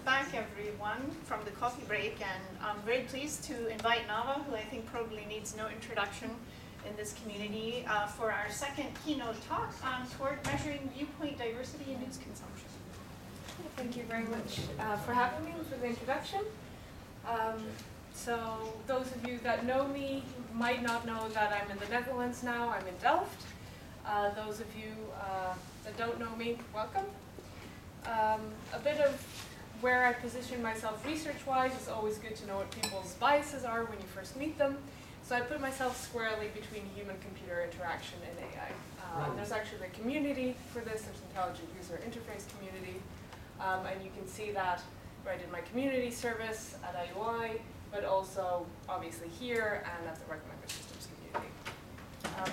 back, everyone, from the coffee break, and I'm very pleased to invite Nava, who I think probably needs no introduction in this community, for our second keynote talk toward measuring viewpoint diversity in news consumption. Thank you very much for having me and for the introduction. So those of you that know me might not know that I'm in the Netherlands now. I'm in Delft. Those of you that don't know me, welcome. A bit of where I position myself research-wise. It's always good to know what people's biases are when you first meet them. So I put myself squarely between human-computer interaction and AI. There's actually a community for this. There's Intelligent User Interface community. And you can see that right in my community service at IUI, but also obviously here and at the Recommender Systems community.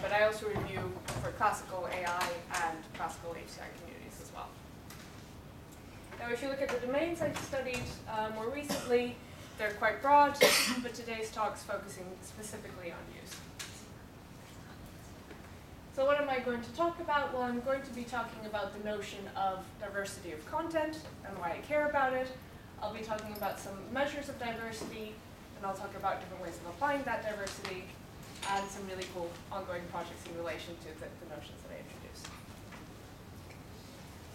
But I also review for classical AI and classical HCI communities as well. Now, if you look at the domains I've studied more recently, they're quite broad, but today's talk's focusing specifically on use. So what am I going to talk about? Well, I'm going to be talking about the notion of diversity of content and why I care about it. I'll be talking about some measures of diversity, and I'll talk about different ways of applying that diversity, and some really cool ongoing projects in relation to the notions that I introduced.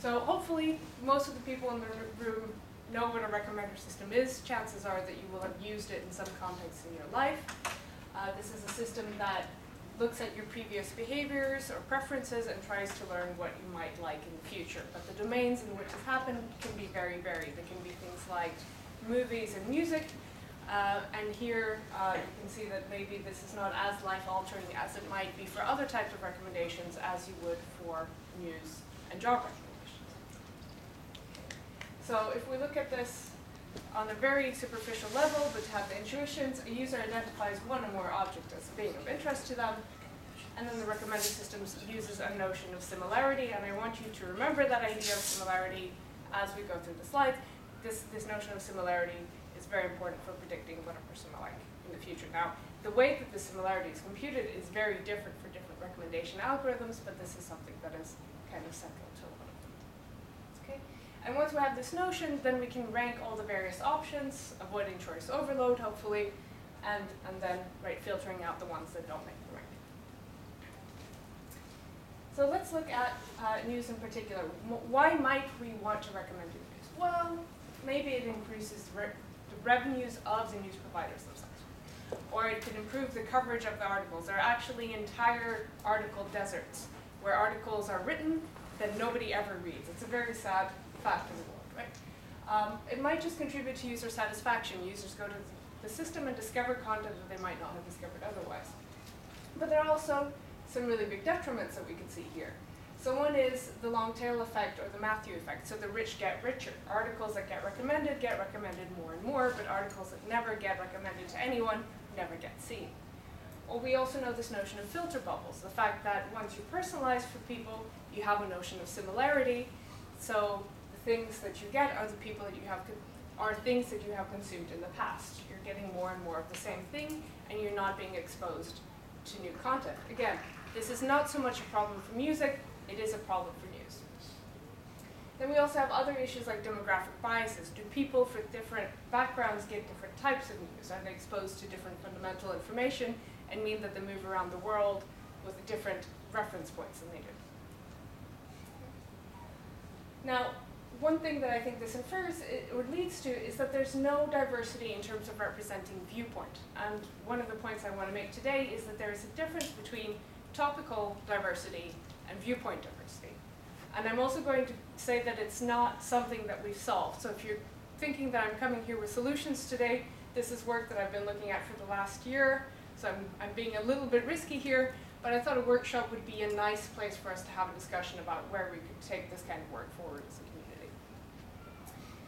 So hopefully, most of the people in the room know what a recommender system is. Chances are that you will have used it in some context in your life. This is a system that looks at your previous behaviors or preferences and tries to learn what you might like in the future. But the domains in which this happens can be very varied. They can be things like movies and music. And here you can see that maybe this is not as life-altering as it might be for other types of recommendations as you would for news and job recommendations. So if we look at this on a very superficial level, but to have the intuitions, a user identifies one or more objects as being of interest to them, and then the recommender systems uses a notion of similarity, and I want you to remember that idea of similarity as we go through the slides. This notion of similarity is very important for predicting what a person will like in the future. Now, the way that the similarity is computed is very different for different recommendation algorithms, but this is something that is kind of central to a lot of them. Okay? And once we have this notion, then we can rank all the various options, avoiding choice overload, hopefully, and then filtering out the ones that don't make the rank. So let's look at news in particular. Why might we want to recommend news? Well, maybe it increases the revenues of the news providers themselves. Or it could improve the coverage of the articles. There are actually entire article deserts where articles are written that nobody ever reads. It's a very sad fact in the world, right? It might just contribute to user satisfaction. Users go to the system and discover content that they might not have discovered otherwise. But there are also some really big detriments that we can see here. So one is the long tail effect or the Matthew effect. So the rich get richer. Articles that get recommended more and more, but articles that never get recommended to anyone never get seen. Well, we also know this notion of filter bubbles, the fact that once you personalize for people, you have a notion of similarity. So the things that you get are the people that you have things that you have consumed in the past. You're getting more and more of the same thing, and you're not being exposed to new content. Again, this is not so much a problem for music, it is a problem for news. Then we also have other issues like demographic biases. Do people for different backgrounds get different types of news? Are they exposed to different fundamental information and mean that they move around the world with different reference points than they do? Now, one thing that I think this infers or leads to is that there's no diversity in terms of representing viewpoint. And one of the points I want to make today is that there is a difference between topical diversity and viewpoint diversity. And I'm also going to say that it's not something that we've solved. So if you're thinking that I'm coming here with solutions today, this is work that I've been looking at for the last year. So I'm being a little bit risky here, but I thought a workshop would be a nice place for us to have a discussion about where we could take this kind of work forward as a community.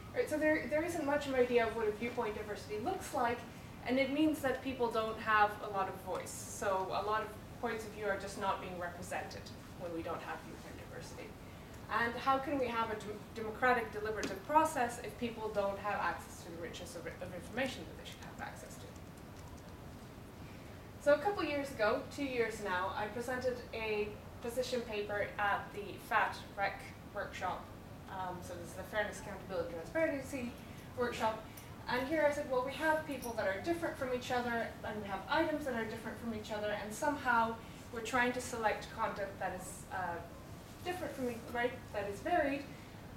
All right, so there isn't much of an idea of what a viewpoint diversity looks like, and it means that people don't have a lot of voice. So a lot of points of view are just not being represented when we don't have viewpoint diversity. And how can we have a democratic deliberative process if people don't have access to the richness of information that they should have access to? So a couple years ago, 2 years now, I presented a position paper at the FAT Rec workshop. So this is the Fairness, Accountability, Transparency workshop. And here I said, well, we have people that are different from each other, and we have items that are different from each other, and somehow we're trying to select content that is different from, right, that is varied.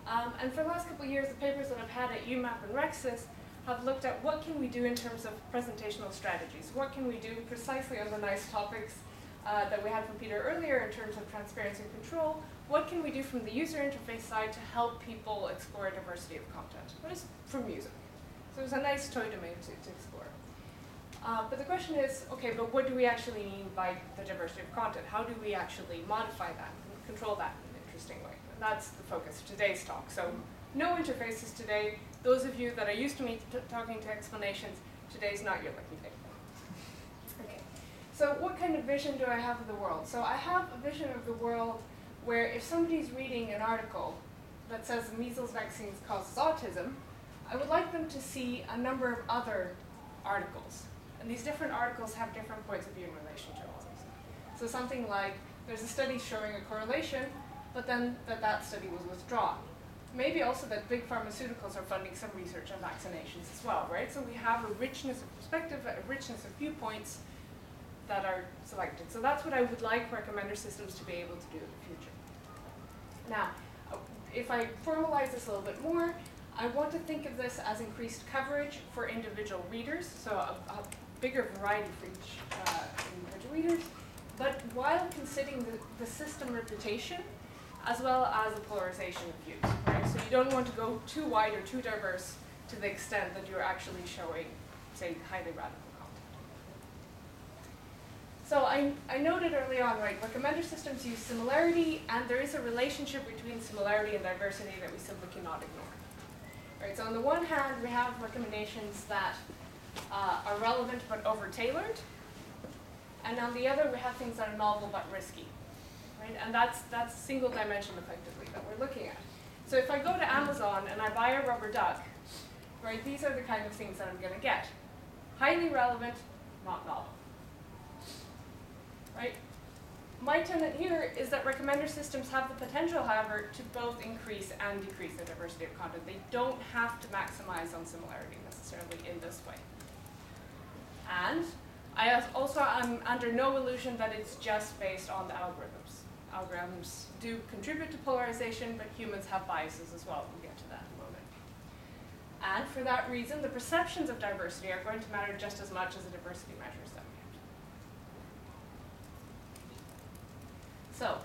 And for the last couple of years, the papers that I've had at UMAP and Rexis have looked at what can we do in terms of presentational strategies. What can we do precisely on the nice topics that we had from Peter earlier in terms of transparency and control. What can we do from the user interface side to help people explore diversity of content? What is from music? So it was a nice toy domain to explore. But the question is, okay, but what do we actually mean by the diversity of content? How do we actually modify that and control that in an interesting way? And that's the focus of today's talk. So no interfaces today. Those of you that are used to me talking to explanations, today's not your lucky day. Okay. So what kind of vision do I have of the world? So I have a vision of the world where if somebody's reading an article that says measles vaccines causes autism, I would like them to see a number of other articles. And these different articles have different points of view in relation to autism. So something like, there's a study showing a correlation, but then that study was withdrawn. Maybe also that big pharmaceuticals are funding some research on vaccinations as well, right? So we have a richness of perspective, a richness of viewpoints that are selected. So that's what I would like recommender systems to be able to do in the future. Now, if I formalize this a little bit more, I want to think of this as increased coverage for individual readers, so a bigger variety for each individual readers, but while considering the system reputation as well as the polarization of views, right? So you don't want to go too wide or too diverse to the extent that you're actually showing, say, highly radical content. So I noted early on, right, recommender systems use similarity, and there is a relationship between similarity and diversity that we simply cannot ignore. Right, so on the one hand, we have recommendations that are relevant but over-tailored, and on the other, we have things that are novel but risky. Right? And that's single dimension effectively that we're looking at. So if I go to Amazon and I buy a rubber duck, right, these are the kind of things that I'm going to get. Highly relevant, not novel. Right? My tenet here is that recommender systems have the potential, however, to both increase and decrease the diversity of content. They don't have to maximize on similarity necessarily in this way. And I also am under no illusion that it's just based on the algorithms. Algorithms do contribute to polarization, but humans have biases as well. We'll get to that in a moment. And for that reason, the perceptions of diversity are going to matter just as much as the diversity measures that we have. So,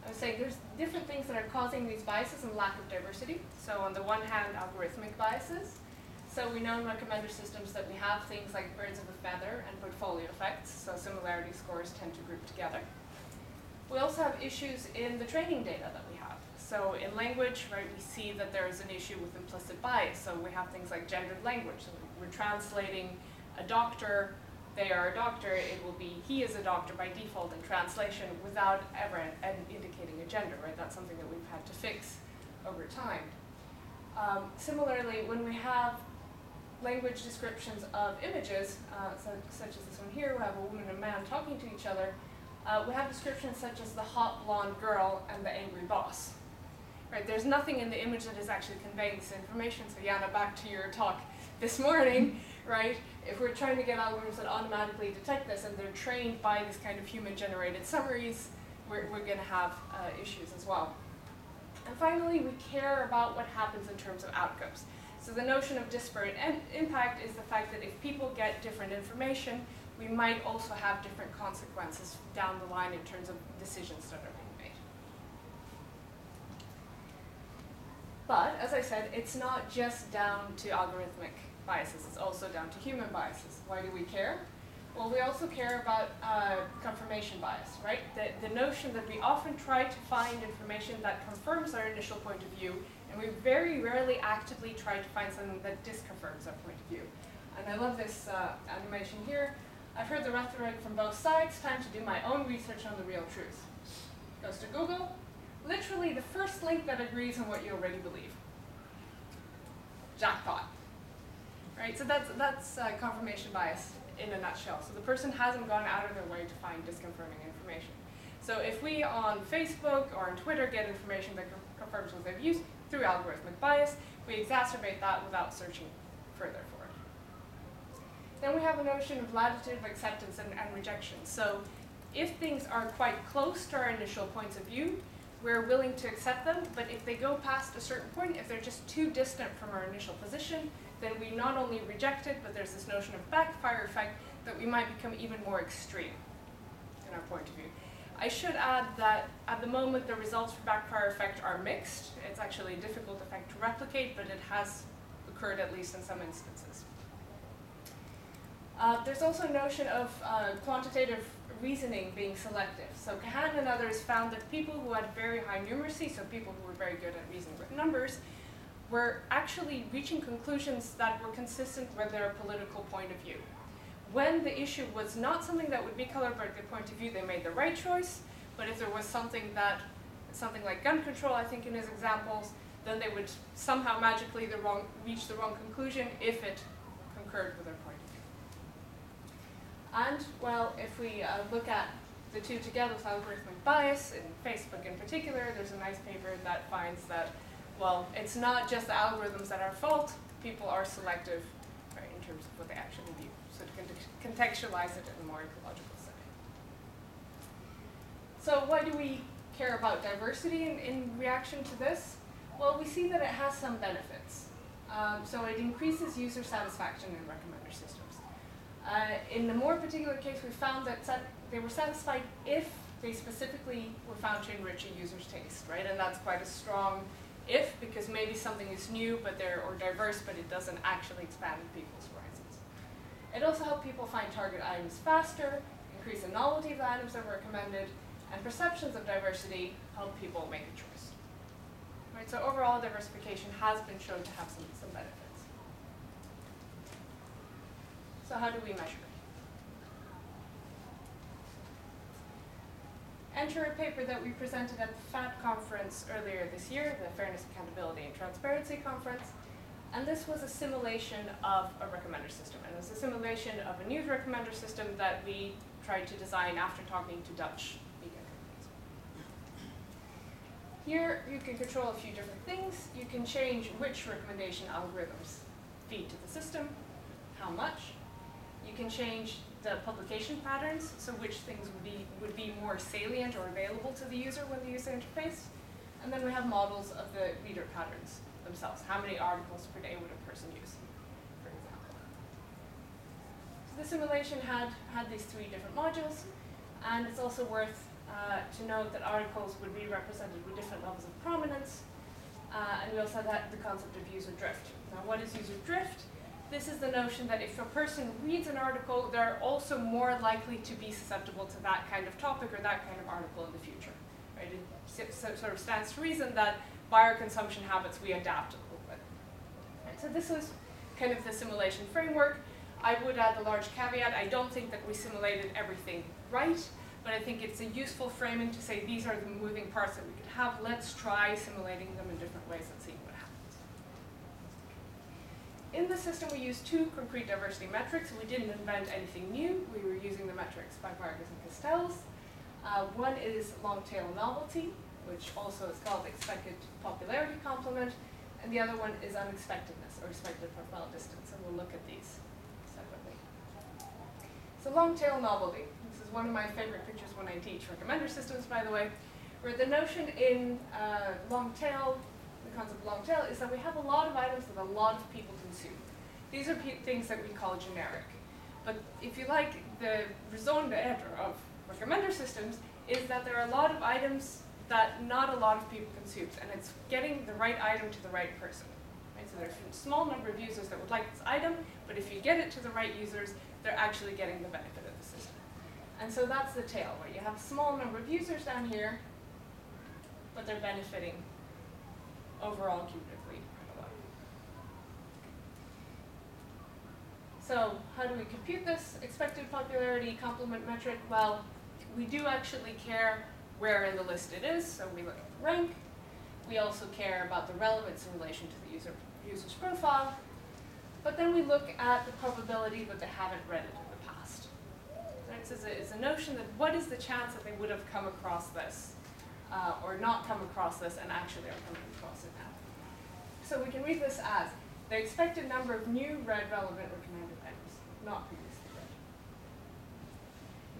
I was saying there's different things that are causing these biases and lack of diversity. So on the one hand, algorithmic biases. So we know in recommender systems that we have things like birds of a feather and portfolio effects, so similarity scores tend to group together. We also have issues in the training data that we have. So in language, right, we see that there is an issue with implicit bias. So we have things like gendered language. So we're translating a doctor, they are a doctor, it will be he is a doctor by default in translation without ever indicating a gender, right? That's something that we've had to fix over time. Similarly, when we have language descriptions of images, such as this one here, we have a woman and a man talking to each other. We have descriptions such as the hot blonde girl and the angry boss. Right, there's nothing in the image that is actually conveying this information. So Jana, back to your talk this morning, right? If we're trying to get algorithms that automatically detect this and they're trained by this kind of human-generated summaries, we're going to have issues as well. And finally, we care about what happens in terms of outcomes. So the notion of disparate impact is the fact that if people get different information, we might also have different consequences down the line in terms of decisions that are being made. But, as I said, it's not just down to algorithmic biases, it's also down to human biases. Why do we care? Well, we also care about confirmation bias, right? The notion that we often try to find information that confirms our initial point of view, and we very rarely actively try to find something that disconfirms our point of view. And I love this animation here. I've heard the rhetoric from both sides, time to do my own research on the real truth. Goes to Google, literally the first link that agrees on what you already believe. Jackpot. Right, so that's confirmation bias in a nutshell. So the person hasn't gone out of their way to find disconfirming information. So if we on Facebook or on Twitter get information that confirms what they've used through algorithmic bias, we exacerbate that without searching further for it. Then we have a notion of latitude of acceptance and rejection. So if things are quite close to our initial points of view, we're willing to accept them, but if they go past a certain point, if they're just too distant from our initial position, then we not only reject it, but there's this notion of backfire effect that we might become even more extreme in our point of view. I should add that at the moment the results for backfire effect are mixed. It's actually a difficult effect to replicate, but it has occurred at least in some instances. There's also a notion of quantitative reasoning being selective. So Kahan and others found that people who had very high numeracy, so people who were very good at reasoning with numbers, were actually reaching conclusions that were consistent with their political point of view. When the issue was not something that would be colored by their point of view, they made the right choice, but if there was something like gun control, I think in his examples, then they would somehow magically reach the wrong conclusion if it concurred with their point of view. And, well, if we look at the two together with algorithmic bias, in Facebook in particular, there's a nice paper that finds that, well, it's not just the algorithms that are at fault, people are selective, right, in terms of what they actually view. So to contextualize it in a more ecological setting. So why do we care about diversity in reaction to this? Well, we see that it has some benefits. So it increases user satisfaction in recommender systems. In the more particular case, we found that they were satisfied if they specifically were found to enrich a user's taste, right? And that's quite a strong if, because maybe something is new or diverse, but it doesn't actually expand people's horizons. It also helped people find target items faster, increase the novelty of the items that were recommended, and perceptions of diversity help people make a choice. Right, so overall, diversification has been shown to have some benefits. So how do we measure it? Enter a paper that we presented at the FAT conference earlier this year, the Fairness, Accountability, and Transparency conference. And this was a simulation of a recommender system. And it was a simulation of a news recommender system that we tried to design after talking to Dutch media companies. Here, you can control a few different things. You can change which recommendation algorithms feed to the system, how much. You can change the publication patterns, so which things would be more salient or available to the user when they use the interface. And then we have models of the reader patterns themselves. How many articles per day would a person use, for example? So the simulation had these three different modules, and it's also worth to note that articles would be represented with different levels of prominence, and we also had the concept of user drift. Now, what is user drift? This is the notion that if a person reads an article, they're also more likely to be susceptible to that kind of topic or that kind of article in the future. Right? It sort of stands to reason that by our consumption habits, we adapt a little bit. Right? So this was kind of the simulation framework. I would add the large caveat, I don't think that we simulated everything right, but I think it's a useful framing to say these are the moving parts that we could have. Let's try simulating them in different ways and see what happens. In the system, we used two concrete diversity metrics. We didn't invent anything new. We were using the metrics by Vargas and Castells. One is Longtail Novelty, which also is called expected popularity complement, and the other one is unexpectedness, or expected profile distance, and we'll look at these separately. So Longtail Novelty. This is one of my favorite pictures when I teach recommender systems, by the way, where the notion in Longtail, the concept of Longtail, is that we have a lot of items that a lot of people consume. These are things that we call generic. But if you like, the raison d'etre of recommender systems is that there are a lot of items that not a lot of people consume, and it's getting the right item to the right person. Right? So there's a small number of users that would like this item, but if you get it to the right users, they're actually getting the benefit of the system. And so that's the tail, where you have a small number of users down here, but they're benefiting overall cumulatively a lot. So how do we compute this expected popularity complement metric? Well, we do actually care where in the list it is, so we look at the rank. We also care about the relevance in relation to the user's profile, but then we look at the probability that they haven't read it in the past. Right? So it's a notion that what is the chance that they would have come across this, or not come across this and actually are coming across it now. So we can read this as the expected number of new read relevant recommended items, not previously read.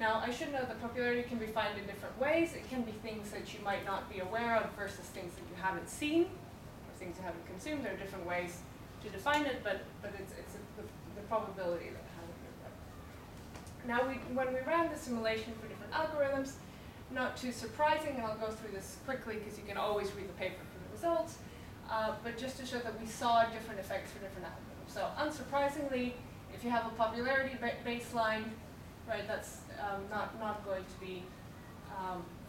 Now, I should note that popularity can be defined in different ways. It can be things that you might not be aware of versus things that you haven't seen, or things you haven't consumed. There are different ways to define it, but it's the probability that it hasn't been read. Now, when we ran the simulation for different algorithms, not too surprising, and I'll go through this quickly because you can always read the paper for the results, but just to show that we saw different effects for different algorithms. So unsurprisingly, if you have a popularity baseline, right, that's not going to be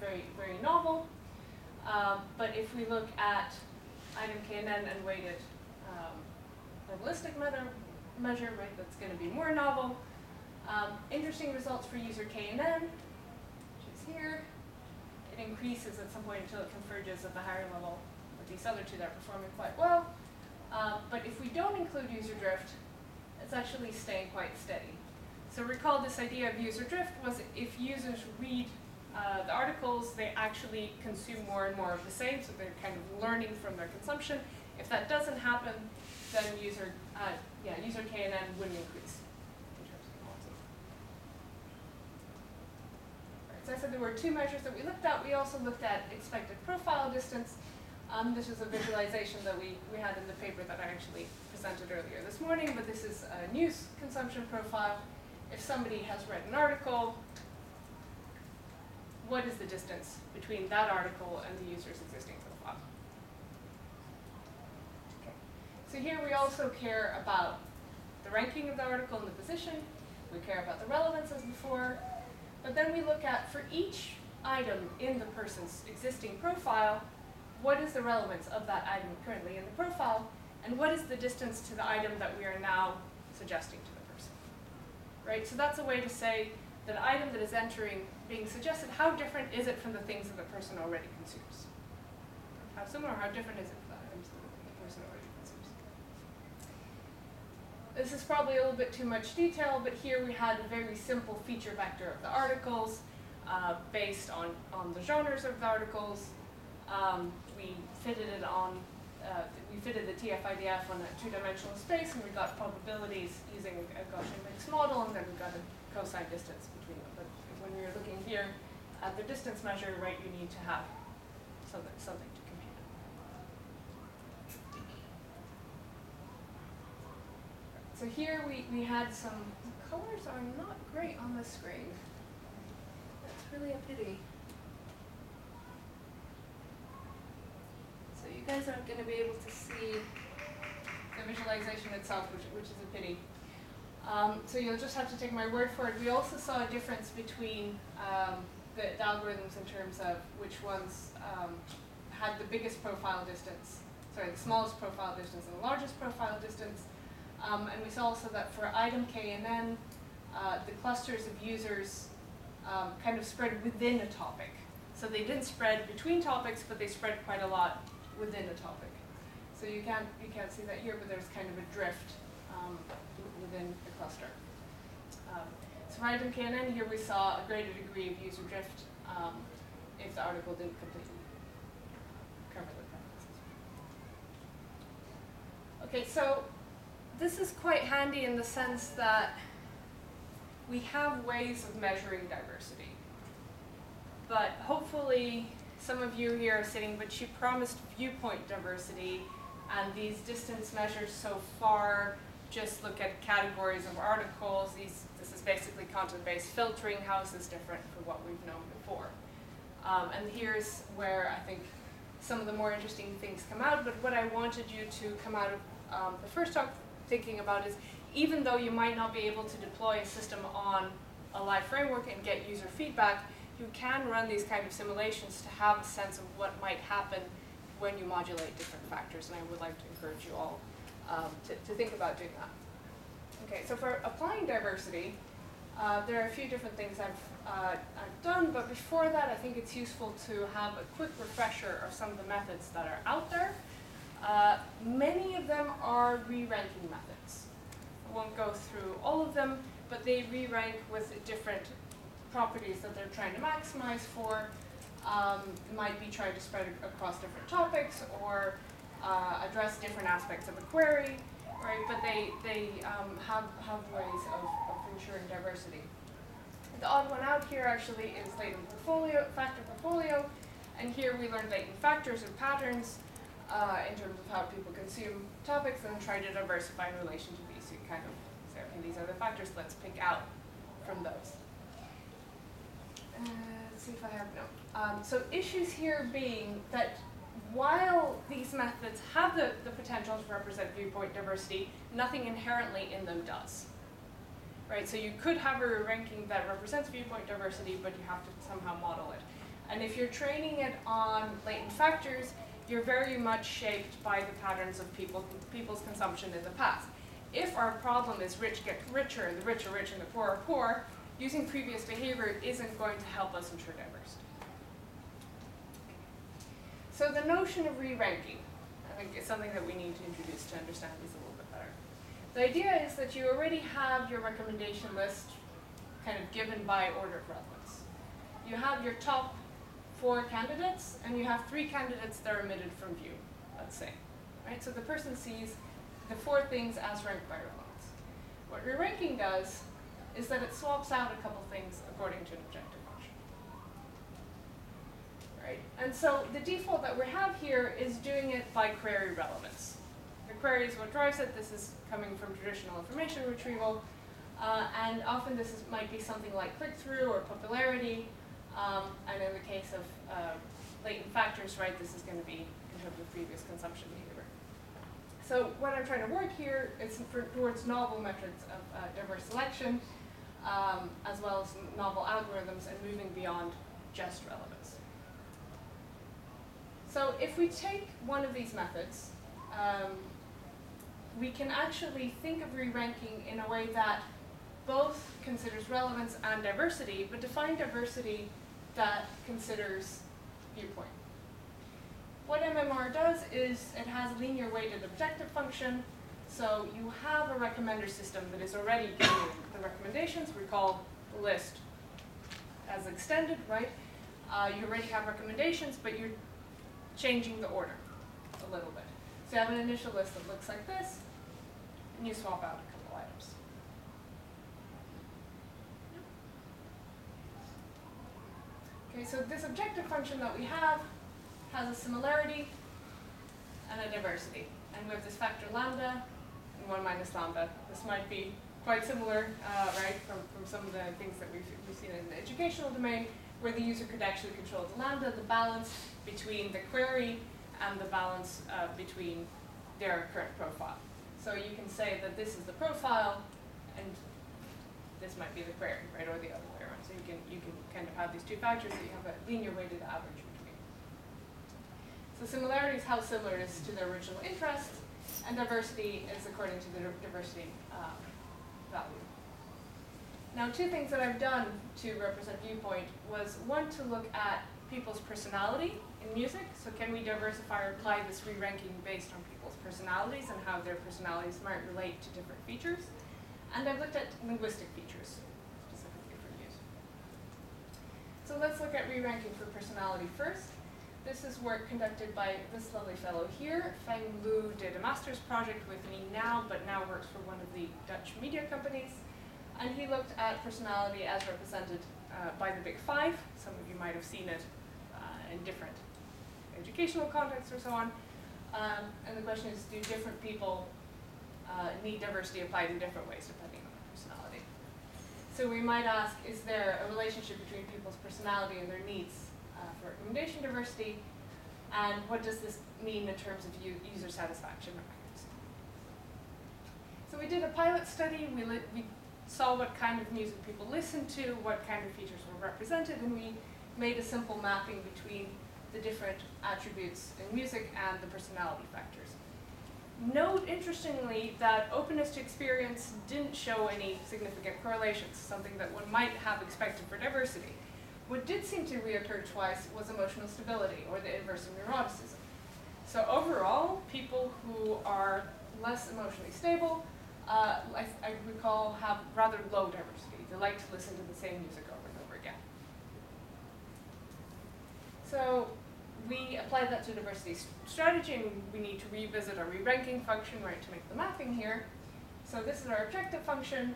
very novel. But if we look at item KNN and weighted probabilistic measure, right, that's going to be more novel. Interesting results for user KNN, which is here. It increases at some point until it converges at the higher level with these other two that are performing quite well. But if we don't include user drift, it's actually staying quite steady. So recall this idea of user drift was if users read the articles, they actually consume more and more of the same, so they're kind of learning from their consumption. If that doesn't happen, then user KNN wouldn't increase in terms of quality. Right, so I said there were two measures that we looked at. We also looked at expected profile distance. This is a visualization that we had in the paper that I actually presented earlier this morning, but this is a news consumption profile. If somebody has read an article, what is the distance between that article and the user's existing profile? Okay. So here we also care about the ranking of the article and the position. We care about the relevance as before. But then we look at, for each item in the person's existing profile, what is the relevance of that item currently in the profile, and what is the distance to the item that we are now suggesting to the person? Right? So that's a way to say that an item that is being suggested, how different is it from the things that the person already consumes? How similar, how different is it from the items that the person already consumes? This is probably a little bit too much detail, but here we had a very simple feature vector of the articles based on the genres of the articles. We fitted it on, we fitted the TF-IDF on a two-dimensional space, and we got probabilities using a Gaussian mixed model, and then we got a cosine distance between them. But when we were looking here at the distance measure, right, you need to have something to compute. So here we had some, the colors are not great on the screen. That's really a pity. So you guys aren't going to be able to see the visualization itself, which is a pity. So you'll just have to take my word for it. We also saw a difference between the algorithms in terms of which ones had the biggest profile distance, the smallest profile distance and the largest profile distance. And we saw also that for item KNN, the clusters of users kind of spread within a topic. So they didn't spread between topics, but they spread quite a lot within a topic. So you can't see that here, but there's kind of a drift within the cluster. So for item KNN, here we saw a greater degree of user drift if the article didn't completely cover the preferences. Okay, so this is quite handy in the sense that we have ways of measuring diversity. But hopefully some of you here are sitting, but she promised viewpoint diversity, and these distance measures so far just look at categories of articles. This is basically content-based filtering. How is this different from what we've known before? And here's where I think some of the more interesting things come out, but what I wanted you to come out of the first talk thinking about is, even though you might not be able to deploy a system on a live framework and get user feedback, you can run these kind of simulations to have a sense of what might happen when you modulate different factors, and I would like to encourage you all to think about doing that. Okay, so for applying diversity, there are a few different things I've done, but before that I think it's useful to have a quick refresher of some of the methods that are out there. Many of them are re-ranking methods. I won't go through all of them, but they re-rank with different properties that they're trying to maximize for. Might be trying to spread across different topics, or address different aspects of a query, right? But they have ways of ensuring diversity. The odd one out here actually is latent factor portfolio, and here we learn latent factors and patterns in terms of how people consume topics and try to diversify in relation to these. So you kind of say, okay, these are the factors, let's pick out from those. Let's see if I have no. So issues here being that while these methods have the potential to represent viewpoint diversity, nothing inherently in them does. Right, so you could have a ranking that represents viewpoint diversity, but you have to somehow model it. And if you're training it on latent factors, you're very much shaped by the patterns of people's consumption in the past. If our problem is rich get richer, and the rich are rich and the poor are poor, using previous behavior isn't going to help us ensure diversity. So the notion of re-ranking, I think, is something that we need to introduce to understand these a little bit better. The idea is that you already have your recommendation list kind of given by order of relevance. You have your top 4 candidates, and you have 3 candidates that are omitted from view, let's say. Right? So the person sees the 4 things as ranked by relevance. What re-ranking does is that it swaps out a couple things according to an objective function. Right? And so the default that we have here is doing it by query relevance. The query is what drives it. This is coming from traditional information retrieval. And often this might be something like click-through or popularity. And in the case of latent factors, right, this is going to be in terms of previous consumption behavior. So what I'm trying to work here is towards novel methods of diverse selection, as well as novel algorithms, and moving beyond just relevance. So if we take one of these methods, we can actually think of re-ranking in a way that both considers relevance and diversity, but define diversity that considers viewpoint. What MMR does is it has a linear weighted objective function. So you have a recommender system that is already giving you the recommendations. We call the list as extended, right? You already have recommendations, but you're changing the order a little bit. So you have an initial list that looks like this, and you swap out a couple items. Okay, so this objective function that we have has a similarity and a diversity. And we have this factor lambda and 1 minus lambda. This might be quite similar, right, from some of the things that we've seen in the educational domain, where the user could actually control the lambda, the balance between the query and the balance between their current profile. So you can say that this is the profile, and this might be the query, right, or the other way around. So you can kind of have these 2 factors that you have a linear weighted average between. So similarity is how similar it is to the original interest, and diversity is according to the diversity value. Now, 2 things that I've done to represent viewpoint was, one, to look at people's personality in music. So can we diversify or apply this re-ranking based on people's personalities and how their personalities might relate to different features? And I've looked at linguistic features, specifically for use. So let's look at re-ranking for personality first. This is work conducted by this lovely fellow here. Feng Lu did a master's project with me now, but now works for one of the Dutch media companies. And he looked at personality as represented by the Big 5. Some of you might have seen it in different educational contexts or so on. And the question is, do different people need diversity applied in different ways depending on their personality? So we might ask, is there a relationship between people's personality and their needs for recommendation diversity? And what does this mean in terms of user satisfaction metrics? So we did a pilot study. We saw what kind of music people listened to, what kind of features were represented, and we made a simple mapping between the different attributes in music and the personality factors. Note, interestingly, that openness to experience didn't show any significant correlations, something that one might have expected for diversity. What did seem to reoccur twice was emotional stability, or the inverse of neuroticism. So overall, people who are less emotionally stable, I recall, have rather low diversity. They like to listen to the same music over and over again. So we apply that to diversity strategy, and we need to revisit our re-ranking function, right, to make the mapping here. So this is our objective function.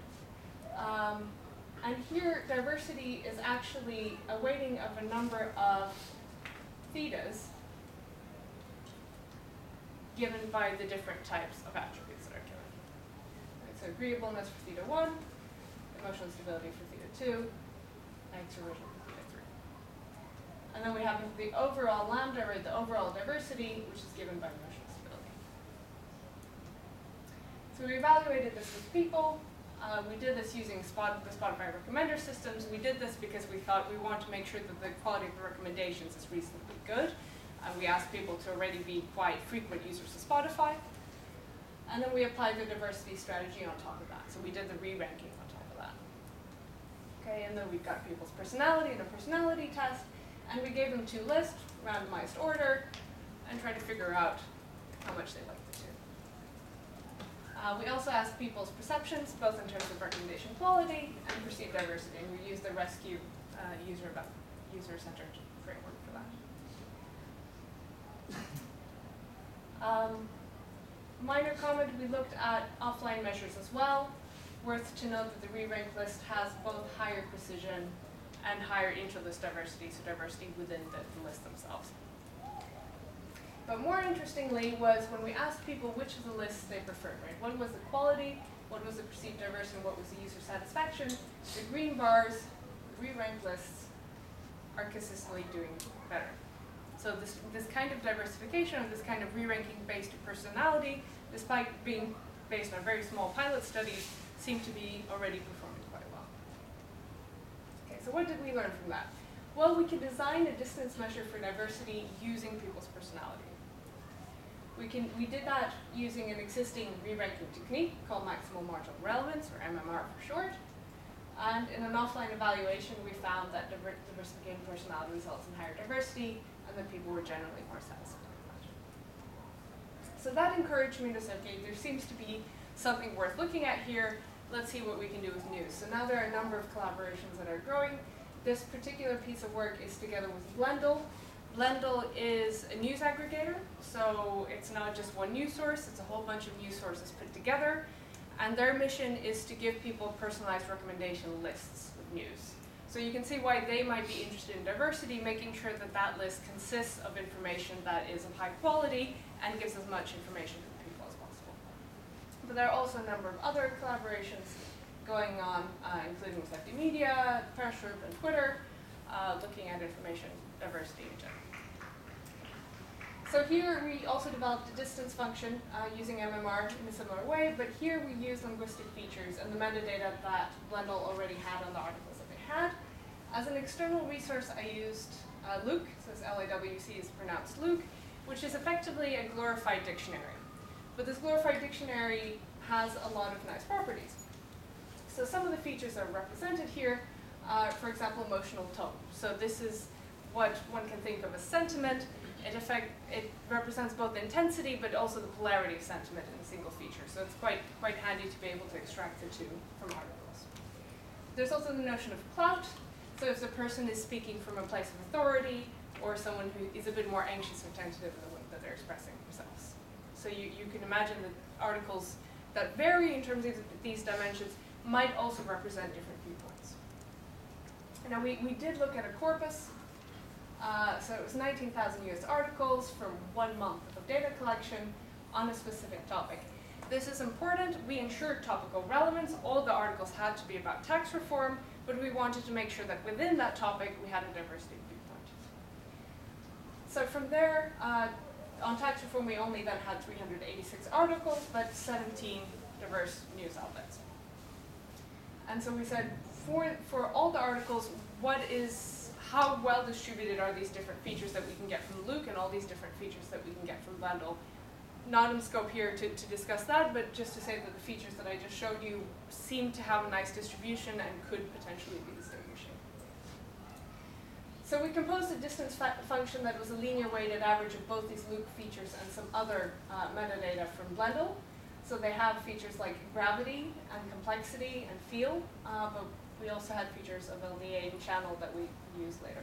And here, diversity is actually a weighting of a number of thetas given by the different types of attributes that are given. Right, so agreeableness for theta 1, emotional stability for theta 2, and extroversion for theta 3. And then we have the overall lambda, right, the overall diversity, which is given by emotional stability. So we evaluated this with people. We did this using the Spotify recommender systems. We did this because we thought we want to make sure that the quality of the recommendations is reasonably good. We asked people to already be quite frequent users of Spotify. And then we applied the diversity strategy on top of that. So we did the re-ranking on top of that. Okay, and then we got people's personality and a personality test. And we gave them 2 lists, randomized order, and tried to figure out how much they liked the 2. We also asked people's perceptions, both in terms of recommendation quality and perceived diversity, and we used the rescue user-centered framework for that. Minor comment, we looked at offline measures as well. Worth to note that the re-rank list has both higher precision and higher intra-list diversity, so diversity within the list themselves. But more interestingly was when we asked people which of the lists they preferred, right? What was the quality, what was the perceived diversity, and what was the user satisfaction? The green bars, the re-ranked lists, are consistently doing better. So this kind of diversification, or this kind of re-ranking based personality, despite being based on very small pilot studies, seem to be already performing quite well. Okay, so what did we learn from that? Well, we could design a distance measure for diversity using people's personality. We did that using an existing re-ranking technique called maximal marginal relevance, or MMR for short. And in an offline evaluation, we found that diversification personality results in higher diversity, and that people were generally more satisfied with that. So that encouraged me to say, okay, there seems to be something worth looking at here. Let's see what we can do with news. So now there are a number of collaborations that are growing. This particular piece of work is together with Blendle. Blendle is a news aggregator, so it's not just one news source, it's a whole bunch of news sources put together. And their mission is to give people personalized recommendation lists of news. So you can see why they might be interested in diversity, making sure that that list consists of information that is of high quality and gives as much information to the people as possible. But there are also a number of other collaborations going on, including with FD Media, Press Group, and Twitter, looking at information diversity in general. So here we also developed a distance function using MMR in a similar way, but here we use linguistic features and the metadata that Blendle already had on the articles that they had. As an external resource, I used Luke, so it's LAWC is pronounced Luke, which is effectively a glorified dictionary. But this glorified dictionary has a lot of nice properties. So some of the features are represented here, for example, emotional tone. So this is what one can think of as sentiment. It represents both the intensity but also the polarity of sentiment in a single feature. So it's quite handy to be able to extract the two from articles. There's also the notion of clout. So if the person is speaking from a place of authority or someone who is a bit more anxious or tentative in the way that they're expressing themselves. So you can imagine that articles that vary in terms of these dimensions might also represent different viewpoints. Now we did look at a corpus. So it was 19,000 US articles from 1 month of data collection on a specific topic. This is important. We ensured topical relevance. All the articles had to be about tax reform, but we wanted to make sure that within that topic we had a diversity viewpoint. So from there, on tax reform we only then had 386 articles, but 17 diverse news outlets. And so we said, for all the articles, how well distributed are these different features that we can get from Luke and all these different features that we can get from Blendle? Not in scope here to discuss that, but just to say that the features that I just showed you seem to have a nice distribution and could potentially be distinguishing. So we composed a distance function that was a linear weighted average of both these Luke features and some other metadata from Blendle. So they have features like gravity and complexity and feel, but we also had features of LDA and channel that we use later.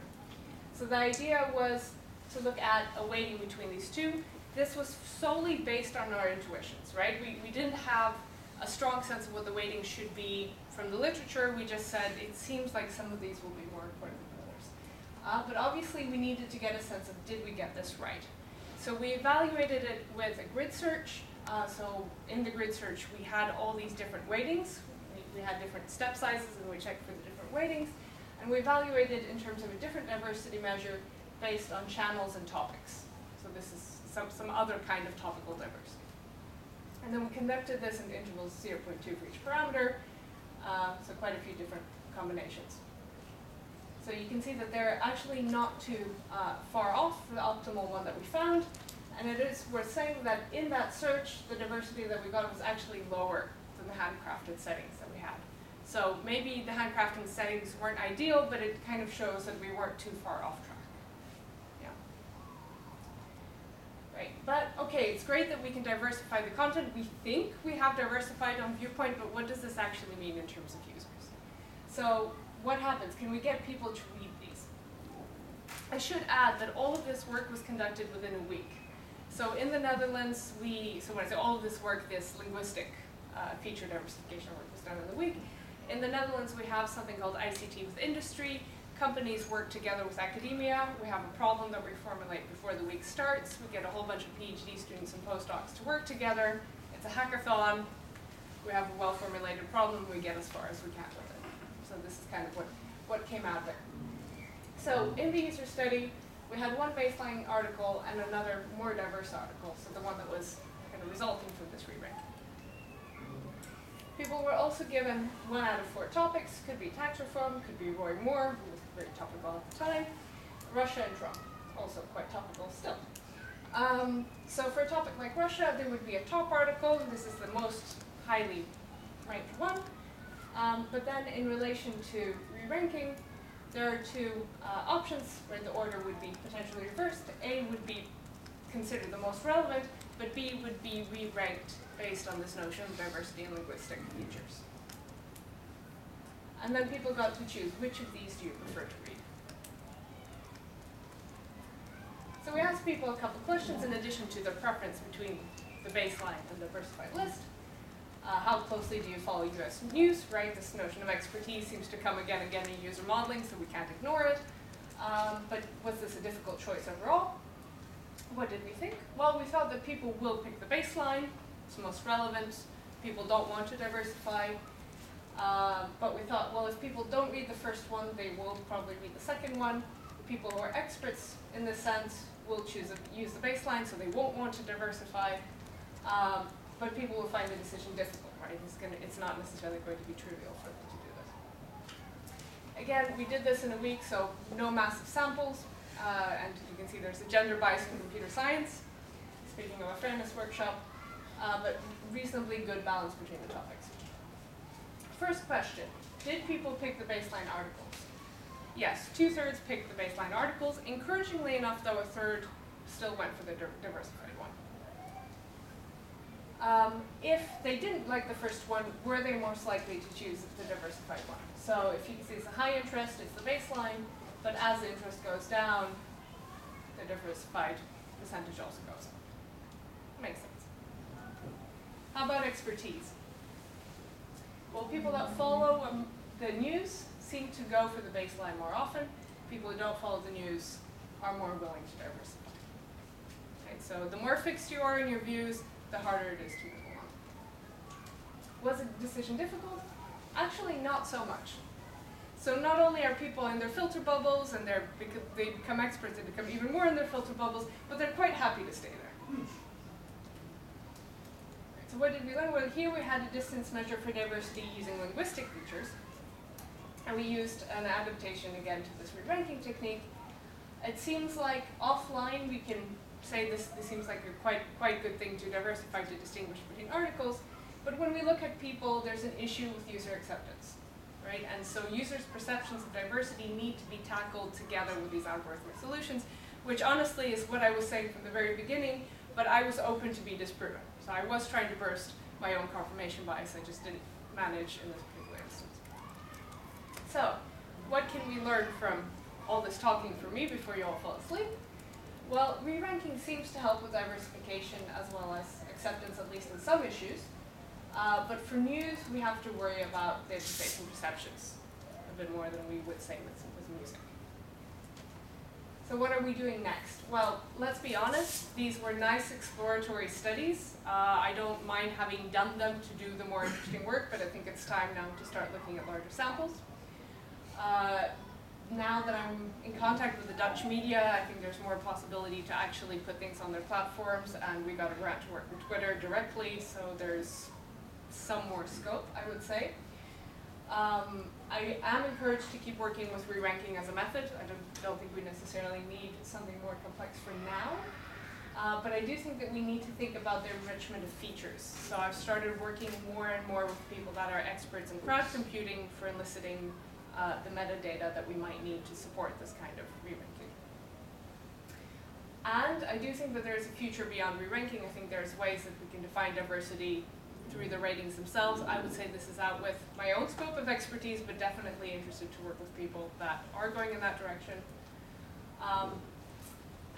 So the idea was to look at a weighting between these two. This was solely based on our intuitions, right? We didn't have a strong sense of what the weighting should be from the literature. We just said it seems like some of these will be more important than others. But obviously we needed to get a sense of, did we get this right? So we evaluated it with a grid search. So in the grid search we had all these different weightings. We had different step sizes and we checked for the different weightings. And we evaluated in terms of a different diversity measure based on channels and topics. So this is some other kind of topical diversity. And then we conducted this in intervals 0.2 for each parameter, so quite a few different combinations. So you can see that they're actually not too far off the optimal one that we found. And it is worth saying that in that search, the diversity that we got was actually lower than the handcrafted settings that we had. So maybe the handcrafting settings weren't ideal, but it kind of shows that we weren't too far off track. Yeah. Right, but okay, it's great that we can diversify the content. We think we have diversified on Viewpoint, but what does this actually mean in terms of users? So what happens? Can we get people to read these? I should add that all of this work was conducted within a week. So in the Netherlands, so when I say all of this work, this linguistic feature diversification work was done in the week. In the Netherlands, we have something called ICT with industry. Companies work together with academia. We have a problem that we formulate before the week starts. We get a whole bunch of PhD students and postdocs to work together. It's a hackathon. We have a well-formulated problem. We get as far as we can with it. So this is kind of what came out there. So in the user study, we had one baseline article and another more diverse article, so the one that was kind of resulting from this re-ranking. People were also given 1 out of 4 topics. Could be tax reform, could be Roy Moore, who was very topical at the time, Russia and Trump, also quite topical still. So for a topic like Russia, there would be a top article. This is the most highly ranked one. But then in relation to re-ranking, there are 2 options where the order would be potentially reversed. A would be considered the most relevant, but B would be re-ranked based on this notion of diversity and linguistic features. And then people got to choose which of these do you prefer to read. So we asked people a couple questions in addition to their preference between the baseline and the diversified list. How closely do you follow US news, right? This notion of expertise seems to come again and again in user modeling, so we can't ignore it. But was this a difficult choice overall? What did we think? Well, we thought that people will pick the baseline. It's most relevant. People don't want to diversify. But we thought, well, if people don't read the first one, they will probably read the second one. People who are experts in this sense will use the baseline, so they won't want to diversify. But people will find the decision difficult, right? It's not necessarily going to be trivial for them to do this. Again, we did this in a week, so no massive samples. And you can see there's a gender bias in computer science, speaking of a fairness workshop, but reasonably good balance between the topics. First question, did people pick the baseline articles? Yes, 2/3 picked the baseline articles. Encouragingly enough, though, 1/3 still went for the diversified one. If they didn't like the first one, were they most likely to choose the diversified one? So if you can see it's a high interest, it's the baseline, but as the interest goes down, the diversified percentage also goes up. Makes sense. How about expertise? Well, people that follow the news seem to go for the baseline more often. People who don't follow the news are more willing to diversify. Okay, so the more fixed you are in your views, the harder it is to move along. Was the decision difficult? Actually, not so much. So not only are people in their filter bubbles and they become experts, they become even more in their filter bubbles, but they're quite happy to stay there. So what did we learn? Well, here we had a distance measure for diversity using linguistic features. And we used an adaptation again to this re-ranking technique. It seems like offline we can say this seems like a quite good thing to diversify, to distinguish between articles. But when we look at people, there's an issue with user acceptance, right? And so users' perceptions of diversity need to be tackled together with these algorithmic solutions, which honestly is what I was saying from the very beginning, but I was open to be disproven. So I was trying to burst my own confirmation bias, I just didn't manage in this particular instance. So, what can we learn from all this talking for me before you all fall asleep? Well, re-ranking seems to help with diversification as well as acceptance, at least in some issues. But for news, we have to worry about data space and perceptions a bit more than we would say with music. So what are we doing next? Well, let's be honest, these were nice exploratory studies. I don't mind having done them to do the more interesting work, but I think it's time now to start looking at larger samples. Now that I'm in contact with the Dutch media, I think there's more possibility to actually put things on their platforms, and we got a grant to work with Twitter directly, so there's some more scope, I would say. I am encouraged to keep working with re-ranking as a method. I don't think we necessarily need something more complex for now. But I do think that we need to think about the enrichment of features. So I've started working more and more with people that are experts in crowd computing for eliciting the metadata that we might need to support this kind of re-ranking. And I do think that there's a future beyond re-ranking. I think there's ways that we can define diversity through the ratings themselves. I would say this is out with my own scope of expertise, but definitely interested to work with people that are going in that direction.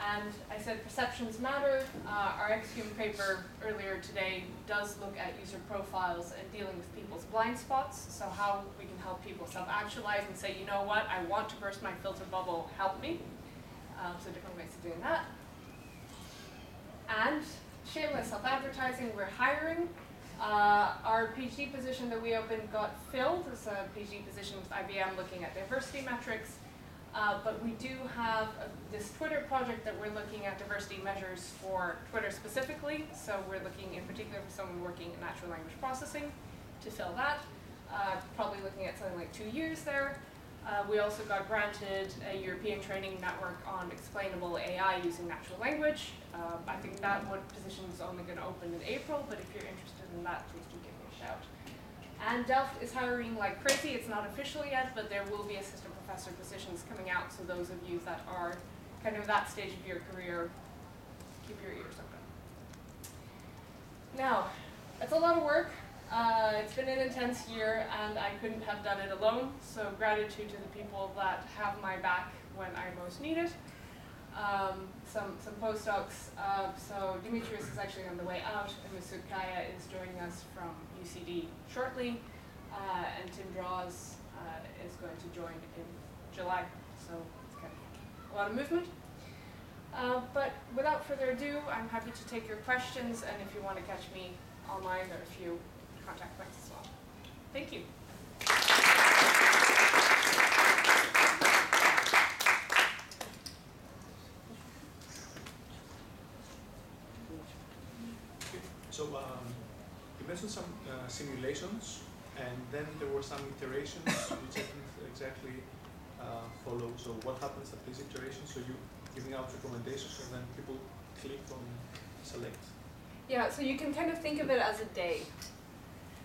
And I said perceptions matter. Our XCUM paper earlier today does look at user profiles and dealing with people's blind spots. So how we can help people self-actualize and say, you know what, I want to burst my filter bubble, help me. So different ways of doing that. And shameless self-advertising, we're hiring. Our PhD position that we opened got filled. It's a PhD position with IBM looking at diversity metrics. But we do have this Twitter project that we're looking at diversity measures for Twitter specifically. So we're looking in particular for someone working in natural language processing to fill that. Probably looking at something like 2 years there. We also got granted a European training network on explainable AI using natural language. I think that position is only going to open in April, but if you're interested in that, please do give me a shout. And Delft is hiring like crazy. It's not official yet, but there will be assistant professor positions coming out. So those of you that are kind of that stage of your career, keep your ears open. Now, it's a lot of work. It's been an intense year, and I couldn't have done it alone. So gratitude to the people that have my back when I most need it. Some postdocs. So Dimitrios is actually on the way out, and Masud Kaya is joining us from UCD shortly, and Tim Draws is going to join in July. So it's kind of a lot of movement. But without further ado, I'm happy to take your questions, and if you want to catch me online, there are a few contact points as well. Thank you. So you mentioned some simulations, and then there were some iterations which I didn't exactly follow. So what happens at these iterations? So you giving out recommendations, and then people click on select. Yeah, so you can kind of think of it as a day.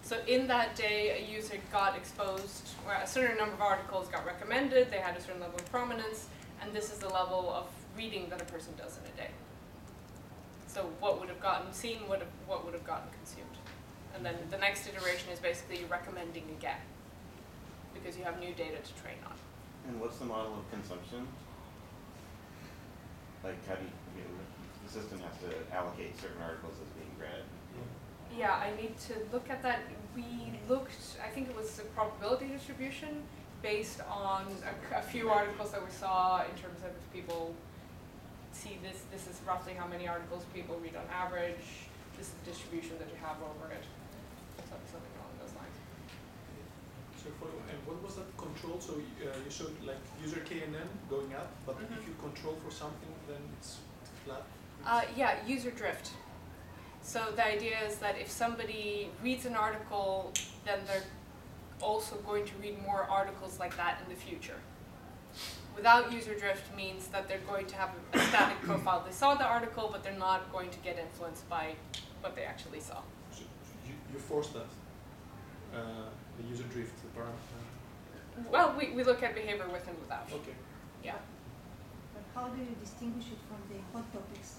So in that day, a user got exposed, where a certain number of articles got recommended, they had a certain level of prominence, and this is the level of reading that a person does in a day. So what would have gotten seen, what would have gotten consumed. And then the next iteration is basically recommending again, because you have new data to train on. And what's the model of consumption? Like how do you the system has to allocate certain articles as being read? Yeah, I need to look at that. We looked, I think it was the probability distribution based on a few articles that we saw in terms of if people see this is roughly how many articles people read on average, this is the distribution that you have over it. Something along those lines. So and what was that control? So you showed like user KNN going up, but if you control for something, then it's flat? Yeah, user drift. So the idea is that if somebody reads an article, then they're also going to read more articles like that in the future. Without user drift means that they're going to have a static profile. They saw the article, but they're not going to get influenced by what they actually saw. So you force that, the user drift, the parameter? Well, we look at behavior with and without. Okay. Yeah. But how do you distinguish it from the hot topics?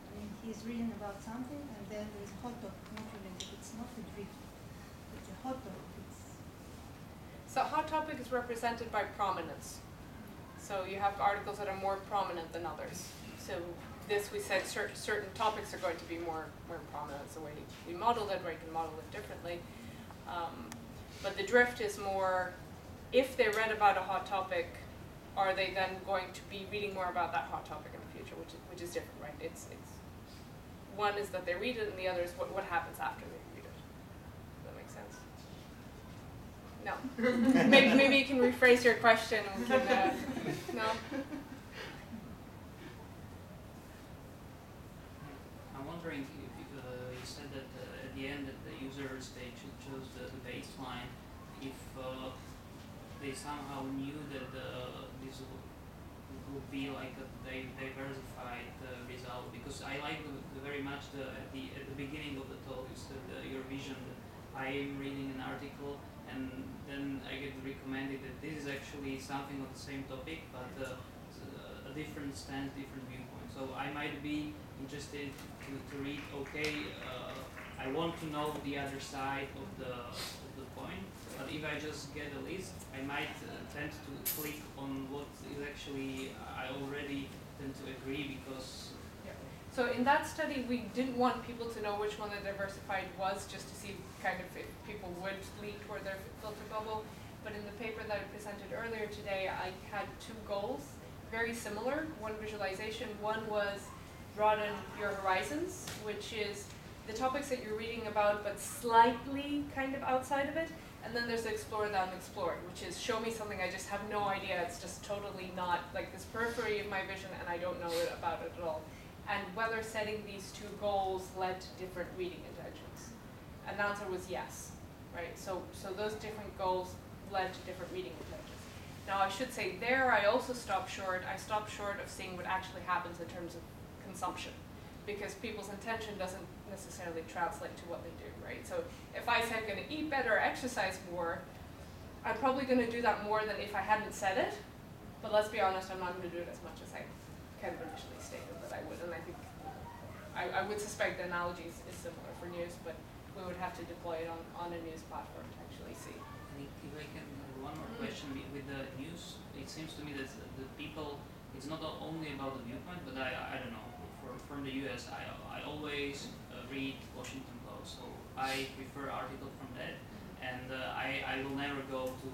I mean, he's reading about something, and then there's a hot topic, not related. It's not the drift. It's a hot topic. So hot topic is represented by prominence. So you have articles that are more prominent than others. So this we said certain topics are going to be more prominent. It's the way we modeled it, or you can model it differently. But the drift is more, if they read about a hot topic, are they then going to be reading more about that hot topic in the future, which is different, right? It's one is that they read it, and the other is what happens after they read it. Does that make sense? No. maybe you can rephrase your question. And we can, no. I'm wondering if you said that at the end at the users they chose the baseline, if they somehow knew that this would be like a diversified result, because I like very much at the beginning of the talk is your vision that I am reading an article and then I get recommended that this is actually something on the same topic but a different stance, different viewpoint. So I might be interested to read, okay, I want to know the other side of the point, but if I just get a list, I might tend to click on what is actually I already tend to agree because. Yeah. So in that study, we didn't want people to know which one the diversified was, just to see kind of if people would lean toward their filter bubble. But in the paper that I presented earlier today, I had two goals, very similar. One visualization, one was broaden your horizons, which is the topics that you're reading about, but slightly kind of outside of it. And then there's the explore down exploring, which is show me something I just have no idea. It's just totally not like this periphery of my vision, and I don't know about it at all. And whether setting these two goals led to different reading intentions. And the answer was yes, right? So those different goals led to different reading intentions. Now I should say there I also stopped short. I stopped short of seeing what actually happens in terms of consumption, because people's intention doesn't necessarily translate to what they do, right? So if I said I'm going to eat better, exercise more, I'm probably going to do that more than if I hadn't said it. But let's be honest, I'm not going to do it as much as I kind of initially stated that I would. And I think I would suspect the analogy is similar for news, but we would have to deploy it on a news platform to actually see. If I can one more question with the news, it seems to me that the people, it's not only about the Viewpoint, but I don't know. From the US, I always read Washington Post, so I prefer articles from that, and I will never go to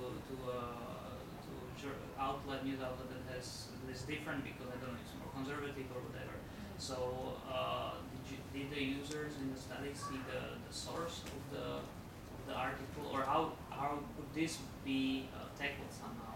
news outlet that is different because I don't know, it's more conservative or whatever. So did the users in the study see the source of the article, or how could this be tackled somehow?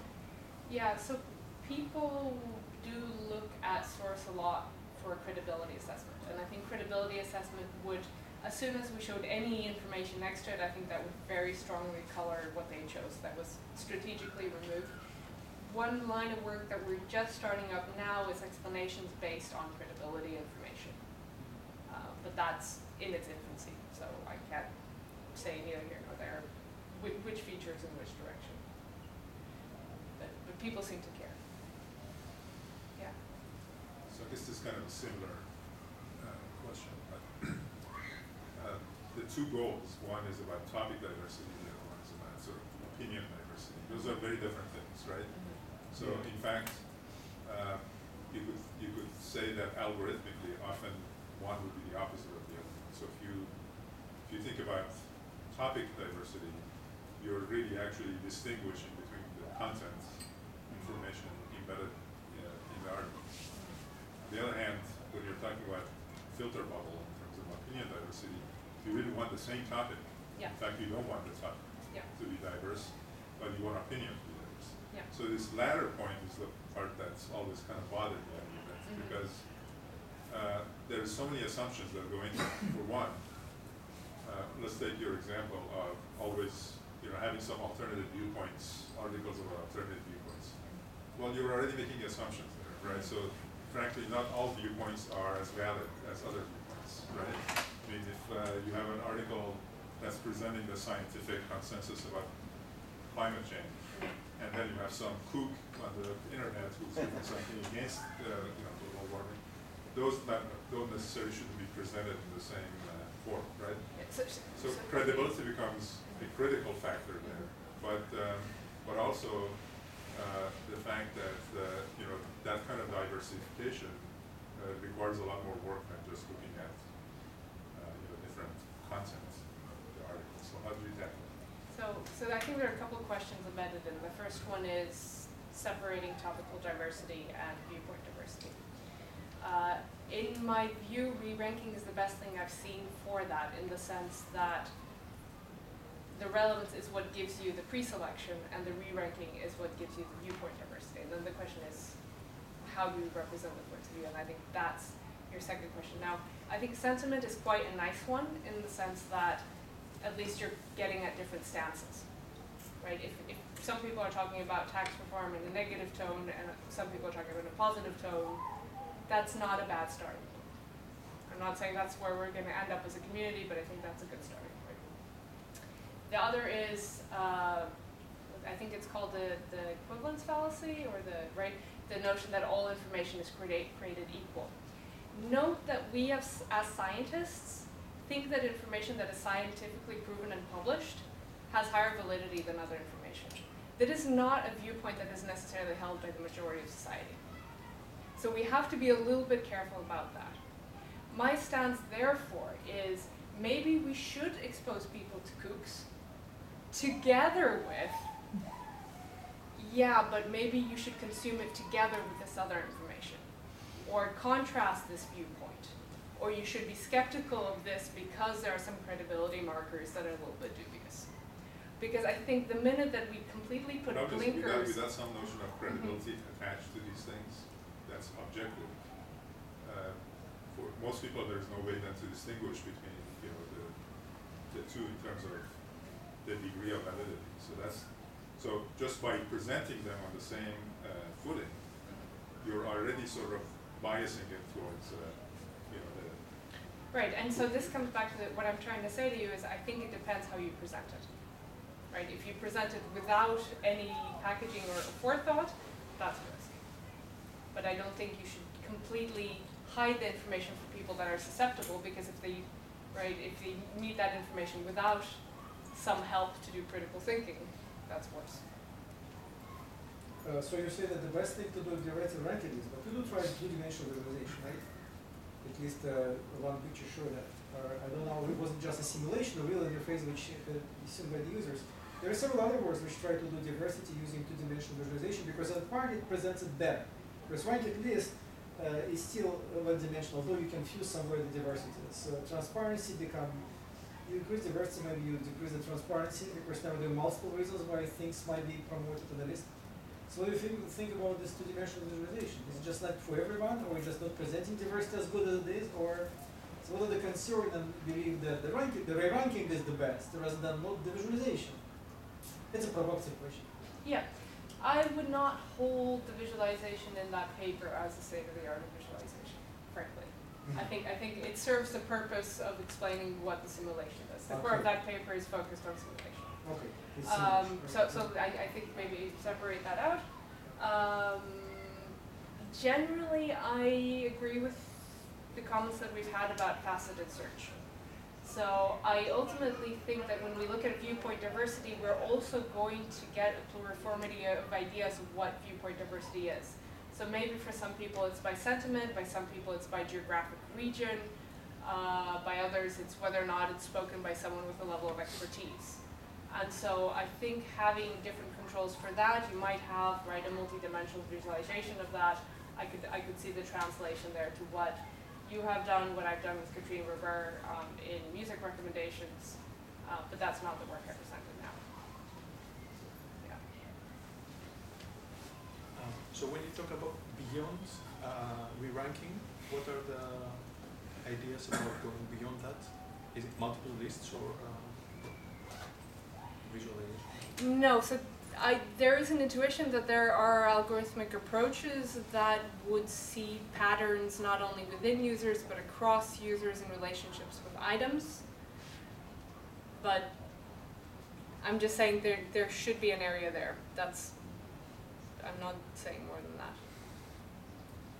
Yeah, so people do look at source a lot for credibility assessment, and I think credibility assessment would, as soon as we showed any information next to it, I think that would very strongly color what they chose. That was strategically removed. One line of work that we're just starting up now is explanations based on credibility information, but that's in its infancy, so I can't say neither here nor there which features in which direction. But people seem to care. Yeah. So I guess this is kind of a similar question. But, the two goals, one is about topic diversity, the other one is about sort of opinion diversity. Those are very different things, right? Mm-hmm. So in fact, you could say that algorithmically, often one would be the opposite of the other. So if you think about topic diversity, you're really actually distinguishing between the content information embedded in the article. On the other hand, when you're talking about filter bubble in terms of opinion diversity, you really want the same topic. Yeah. In fact, you don't want the topic to be diverse, but you want opinion to be diverse. Yeah. So this latter point is the part that's always kind of bothered me a little bit, because there's so many assumptions that go into it. For one, let's take your example of always having some alternative viewpoints, articles about alternative viewpoints. Well, you're already making assumptions there, right? So frankly, not all viewpoints are as valid as other viewpoints, right? I mean, if you have an article that's presenting the scientific consensus about climate change, and then you have some kook on the internet who's doing something against global warming, those don't necessarily should be presented in the same form, right? So credibility becomes a critical factor there, but also the fact that that kind of diversification requires a lot more work than just looking at different content of the article. So how do you tackle it? So I think there are a couple of questions embedded in. The first one is separating topical diversity and viewpoint diversity. In my view, re-ranking is the best thing I've seen for that, in the sense that the relevance is what gives you the pre-selection, and the re-ranking is what gives you the viewpoint diversity. And then the question is, how do you represent the points of view? And I think that's your second question. Now, I think sentiment is quite a nice one, in the sense that at least you're getting at different stances, right? If some people are talking about tax reform in a negative tone, and some people are talking about a positive tone, that's not a bad starting point. I'm not saying that's where we're going to end up as a community, but I think that's a good starting point. The other is, I think it's called the equivalence fallacy, or the notion that all information is created equal. Note that we as scientists think that information that is scientifically proven and published has higher validity than other information. That is not a viewpoint that is necessarily held by the majority of society. So we have to be a little bit careful about that. My stance, therefore, is maybe we should expose people to kooks together with, yeah, but maybe you should consume it together with this other information, or contrast this viewpoint, or you should be skeptical of this because there are some credibility markers that are a little bit dubious. Because I think the minute that we completely put blinkers... Without some notion of credibility attached to these things, that's objective. For most people, there's no way then to distinguish between the two in terms of the degree of validity. So just by presenting them on the same footing, you're already sort of biasing it towards Right, and so this comes back to what I'm trying to say to you is I think it depends how you present it. Right, if you present it without any packaging or forethought, that's a risk. But I don't think you should completely hide the information for people that are susceptible, because if they meet that information without some help to do critical thinking, that's worse. So you say that the best thing to do is direct ranking is, but we do try two-dimensional visualization, right? At least one picture showed that. I don't know, it wasn't just a simulation, a real interface which is seen by the users. There are several other works which try to do diversity using two-dimensional visualization, because at part it presents it better. Because ranked list is still one-dimensional, although you can fuse somewhere the diversity. So transparency you increase diversity, maybe you decrease the transparency, because now there are multiple reasons why things might be promoted on the list. So what do you think about this two-dimensional visualization? Is it just not for everyone, or just not presenting diversity as good as it is, or so whether the conservative believe that the re-ranking is the best, rather than not the visualization? It's a provocative question. Yeah, I would not hold the visualization in that paper as the state-of-the-art of visualization, frankly. I think it serves the purpose of explaining what the simulation is. The core of that paper is focused on simulation. Okay. So I think maybe separate that out. Generally, I agree with the comments that we've had about faceted search. So I ultimately think that when we look at viewpoint diversity, we're also going to get a pluriformity of ideas of what viewpoint diversity is. So maybe for some people it's by sentiment, by some people it's by geographic region, by others it's whether or not it's spoken by someone with a level of expertise. And so I think having different controls for that, you might have a multi-dimensional visualization of that. I could see the translation there to what you have done, what I've done with Katrine Reber in music recommendations, but that's not the work I presented now. Yeah. So when you talk about beyond re-ranking, what are the ideas about going beyond that? Is it multiple lists or visualization? No, so there is an intuition that there are algorithmic approaches that would see patterns not only within users but across users in relationships with items. But I'm just saying there should be an area there. I'm not saying more than that.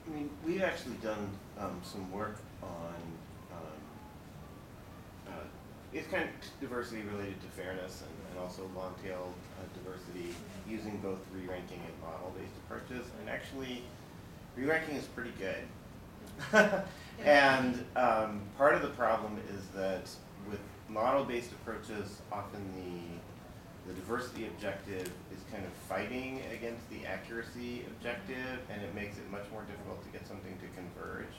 I mean, we've actually done some work on it's kind of diversity related to fairness and also long-tail diversity using both re-ranking and model-based approaches. And actually, re-ranking is pretty good. And part of the problem is that with model-based approaches, often the diversity objective is kind of fighting against the accuracy objective, and it makes it much more difficult to get something to converge.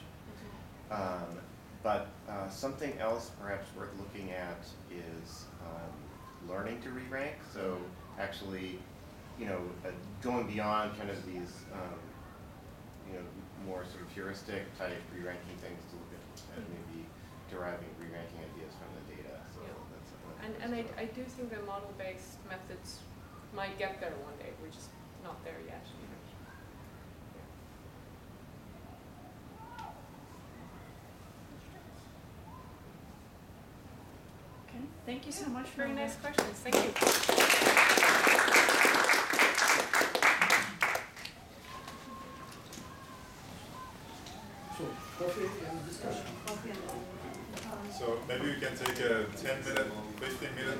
But something else perhaps worth looking at is learning to re-rank. So actually, going beyond kind of these, more sort of heuristic type re-ranking things to look at maybe deriving re-ranking ideas from the data. So that's And I do think that model-based methods might get there one day. We're just not there yet. Okay, thank you so much. Very Nava. nice questions. Thank you. So, coffee and discussion. So maybe we can take a 10-minute, 15-minute